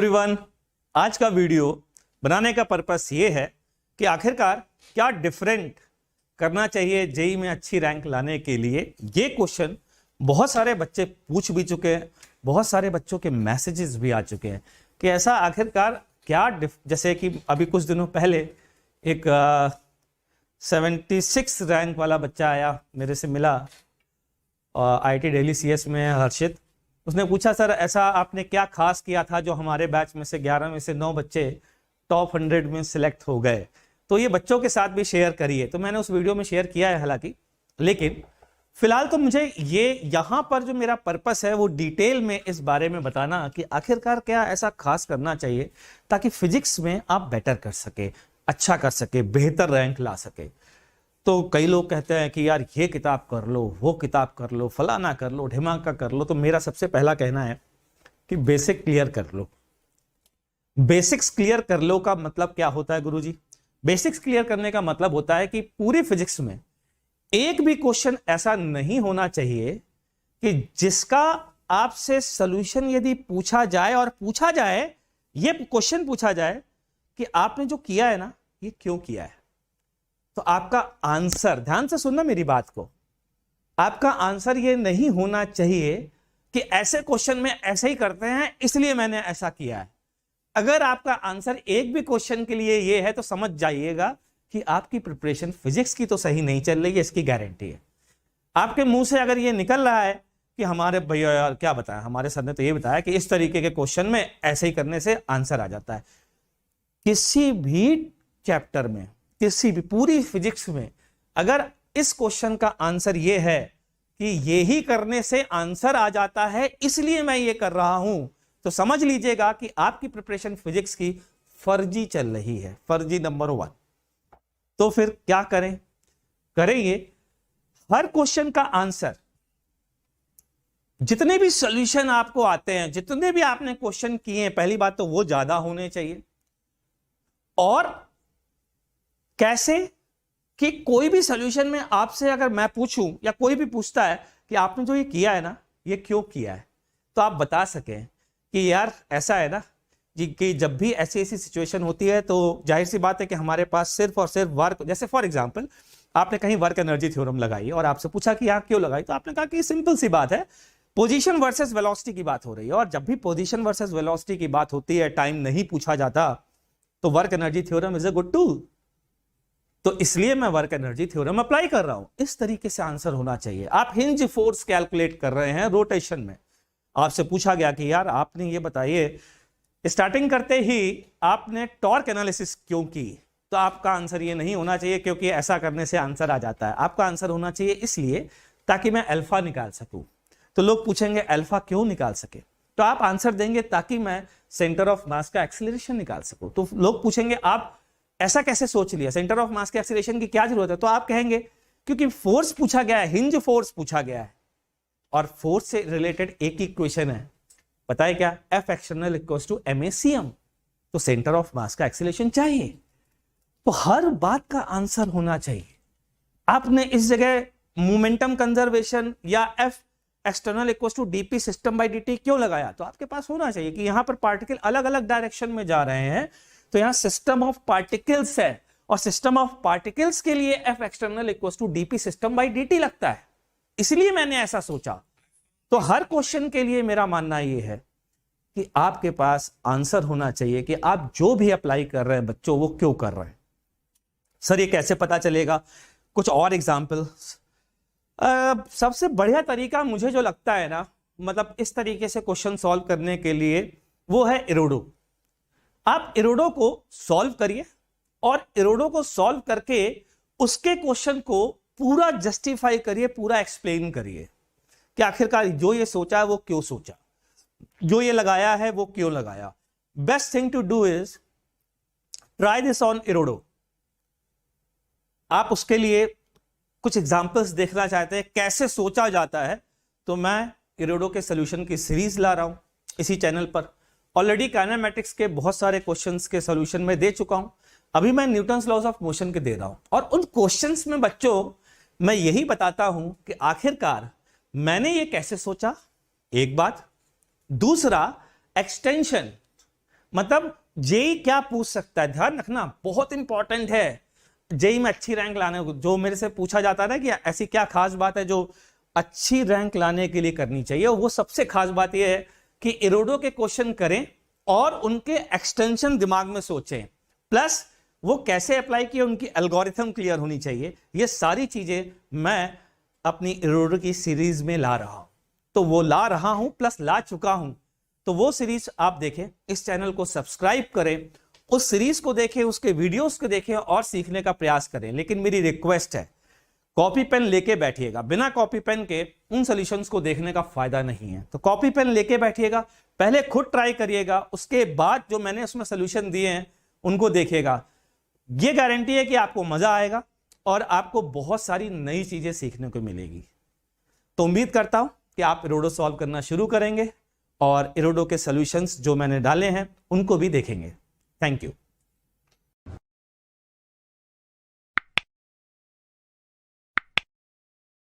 Everyone, आज का video बनाने का पर्पस ये है कि आखिरकार क्या डिफरेंट करना चाहिए जेईई में अच्छी रैंक लाने के लिए। ये क्वेश्चन बहुत सारे बच्चे पूछ भी चुके हैं, बहुत सारे बच्चों के मैसेजेस भी आ चुके हैं कि ऐसा आखिरकार क्या जैसे कि अभी कुछ दिनों पहले एक 76 रैंक वाला बच्चा आया, मेरे से मिला, आईआईटी दिल्ली सीएस में हर्षित। उसने पूछा, सर ऐसा आपने क्या खास किया था जो हमारे बैच में से 11 में से 9 बच्चे टॉप 100 में सिलेक्ट हो गए। तो ये बच्चों के साथ भी शेयर करिए। तो मैंने उस वीडियो में शेयर किया है हालांकि, लेकिन फिलहाल तो मुझे ये यहाँ पर जो मेरा पर्पस है वो डिटेल में इस बारे में बताना कि आखिरकार क्या ऐसा खास करना चाहिए ताकि फिजिक्स में आप बेटर कर सके, अच्छा कर सके, बेहतर रैंक ला सके। तो कई लोग कहते हैं कि यार ये किताब कर लो, वो किताब कर लो, फलाना कर लो, ढिमाका कर लो। तो मेरा सबसे पहला कहना है कि बेसिक क्लियर कर लो। बेसिक्स क्लियर कर लो का मतलब क्या होता है गुरुजी? बेसिक्स क्लियर करने का मतलब होता है कि पूरी फिजिक्स में एक भी क्वेश्चन ऐसा नहीं होना चाहिए कि जिसका आपसे सॉल्यूशन यदि पूछा जाए और पूछा जाए, ये क्वेश्चन पूछा जाए कि आपने जो किया है ना, ये क्यों किया है। तो आपका आंसर, ध्यान से सुनना मेरी बात को, आपका आंसर ये नहीं होना चाहिए कि ऐसे क्वेश्चन में ऐसे ही करते हैं इसलिए मैंने ऐसा किया है। अगर आपका आंसर एक भी क्वेश्चन के लिए ये है तो समझ जाइएगा कि आपकी प्रिपरेशन फिजिक्स की तो सही नहीं चल रही है, इसकी गारंटी है। आपके मुंह से अगर ये निकल रहा है कि हमारे भैया यार क्या बताया, हमारे सर ने तो ये बताया कि इस तरीके के क्वेश्चन में ऐसे ही करने से आंसर आ जाता है। किसी भी चैप्टर में, किसी भी पूरी फिजिक्स में अगर इस क्वेश्चन का आंसर ये है कि ये ही करने से आंसर आ जाता है इसलिए मैं ये कर रहा हूं, तो समझ लीजिएगा कि आपकी प्रिपरेशन फिजिक्स की फर्जी चल रही है, फर्जी नंबर 1। तो फिर क्या करें? करेंगे हर क्वेश्चन का आंसर, जितने भी सॉल्यूशन आपको आते हैं, जितने भी आपने क्वेश्चन किए हैं, पहली बात तो वो ज्यादा होने चाहिए। और कैसे कि कोई भी सॉल्यूशन में आपसे अगर मैं पूछूं या कोई भी पूछता है कि आपने जो ये किया है ना, ये क्यों किया है, तो आप बता सकें कि यार ऐसा है ना जी, कि जब भी ऐसी ऐसी सिचुएशन होती है तो जाहिर सी बात है कि हमारे पास सिर्फ और सिर्फ वर्क, जैसे फॉर एग्जांपल आपने कहीं वर्क एनर्जी थ्योरम लगाई और आपसे पूछा कि यार क्यों लगाई, तो आपने कहा कि सिंपल सी बात है, पोजीशन वर्सेस वेलोसिटी की बात हो रही है। और जब भी पोजीशन वर्सेस वेलोसिटी की बात होती है, टाइम नहीं पूछा जाता, तो work energy theorem is a good tool. तो इसलिए मैं वर्क एनर्जी थ्योरम अप्लाई कर रहा हूं। इस तरीके से आंसर होना चाहिए। आप हिंज फोर्स कैलकुलेट कर रहे हैं रोटेशन में, आपसे पूछा गया कि यार आपने ये बताइए, स्टार्टिंग करते ही आपने टॉर्क एनालिसिस क्यों की, तो आपका आंसर ये नहीं होना चाहिए क्योंकि ऐसा करने से आंसर आ जाता है। आपका आंसर होना चाहिए इसलिए ताकि मैं अल्फा निकाल सकूं। तो लोग पूछेंगे अल्फा क्यों निकाल सके, तो आप आंसर देंगे ताकि मैं सेंटर ऑफ मास का एक्सीलरेशन निकाल सकूं। तो लोग पूछेंगे आप ऐसा कैसे सोच लिया, सेंटर ऑफ मास के एक्सीलरेशन की क्या जरूरत है, तो आप कहेंगे क्योंकि फोर्स पूछा गया है, हिंज फोर्स पूछा गया है, और फोर्स से रिलेटेड एक ही इक्वेशन है, पता है क्या, F external equals to MACM। तो सेंटर ऑफ मास का एक्सीलरेशन चाहिए, तो हर बात का आंसर होना चाहिए। आपने इस जगह मोमेंटम कंजर्वेशन या F external equals to DP system by DT क्यों लगाया, तो आपके पास होना चाहिए कि यहां पर पार्टिकल अलग अलग डायरेक्शन में जा रहे हैं, तो यहां सिस्टम ऑफ पार्टिकल्स है, और सिस्टम ऑफ पार्टिकल्स के लिए F external equals to DP system by DT लगता है, इसलिए मैंने ऐसा सोचा। तो हर क्वेश्चन के लिए मेरा मानना यह है कि आपके पास आंसर होना चाहिए कि आप जो भी अप्लाई कर रहे हैं बच्चों, वो क्यों कर रहे हैं। सर ये कैसे पता चलेगा? कुछ और एग्जाम्पल्स। सबसे बढ़िया तरीका मुझे जो लगता है ना, मतलब इस तरीके से क्वेश्चन सॉल्व करने के लिए, वो है इरोडो। आप इरोडो को सॉल्व करिए और इरोडो को सॉल्व करके उसके क्वेश्चन को पूरा जस्टिफाई करिए, पूरा एक्सप्लेन करिए कि आखिरकार जो ये सोचा है वो क्यों सोचा, जो ये लगाया है वो क्यों लगाया। Best thing to do is try this on Irodov. आप उसके लिए कुछ एग्जांपल्स देखना चाहते हैं कैसे सोचा जाता है, तो मैं इरोडो के सॉल्यूशन की सीरीज ला रहा हूं इसी चैनल पर। ऑलरेडी काइनेमैटिक्स के बहुत सारे क्वेश्चंस के सॉल्यूशन में दे चुका हूं, अभी मैं न्यूटन्स लॉज ऑफ मोशन के दे रहा हूं, और उन क्वेश्चंस में बच्चों मैं यही बताता हूं कि आखिरकार मैंने ये कैसे सोचा, एक बात। दूसरा, एक्सटेंशन, मतलब जेई क्या पूछ सकता है, ध्यान रखना, बहुत इंपॉर्टेंट है। जेई में अच्छी रैंक लाने को जो मेरे से पूछा जाता है ना कि ऐसी क्या खास बात है जो अच्छी रैंक लाने के लिए करनी चाहिए, वो सबसे खास बात यह है कि इरोडो के क्वेश्चन करें और उनके एक्सटेंशन दिमाग में सोचें, प्लस वो कैसे अप्लाई किए, उनकी एल्गोरिथम क्लियर होनी चाहिए। ये सारी चीजें मैं अपनी इरोडो की सीरीज में ला रहा हूं, तो वो ला रहा हूं प्लस ला चुका हूं, तो वो सीरीज आप देखें, इस चैनल को सब्सक्राइब करें, उस सीरीज को देखें, उसके वीडियोस को देखें और सीखने का प्रयास करें। लेकिन मेरी रिक्वेस्ट है, कॉपी पेन लेके बैठिएगा, बिना कॉपी पेन के उन सॉल्यूशंस को देखने का फायदा नहीं है। तो कॉपी पेन लेके बैठिएगा, पहले खुद ट्राई करिएगा, उसके बाद जो मैंने उसमें सॉल्यूशन दिए हैं उनको देखिएगा। ये गारंटी है कि आपको मजा आएगा और आपको बहुत सारी नई चीजें सीखने को मिलेगी। तो उम्मीद करता हूं कि आप इरोडो सॉल्व करना शुरू करेंगे और इरोडो के सॉल्यूशंस जो मैंने डाले हैं उनको भी देखेंगे। Thank you.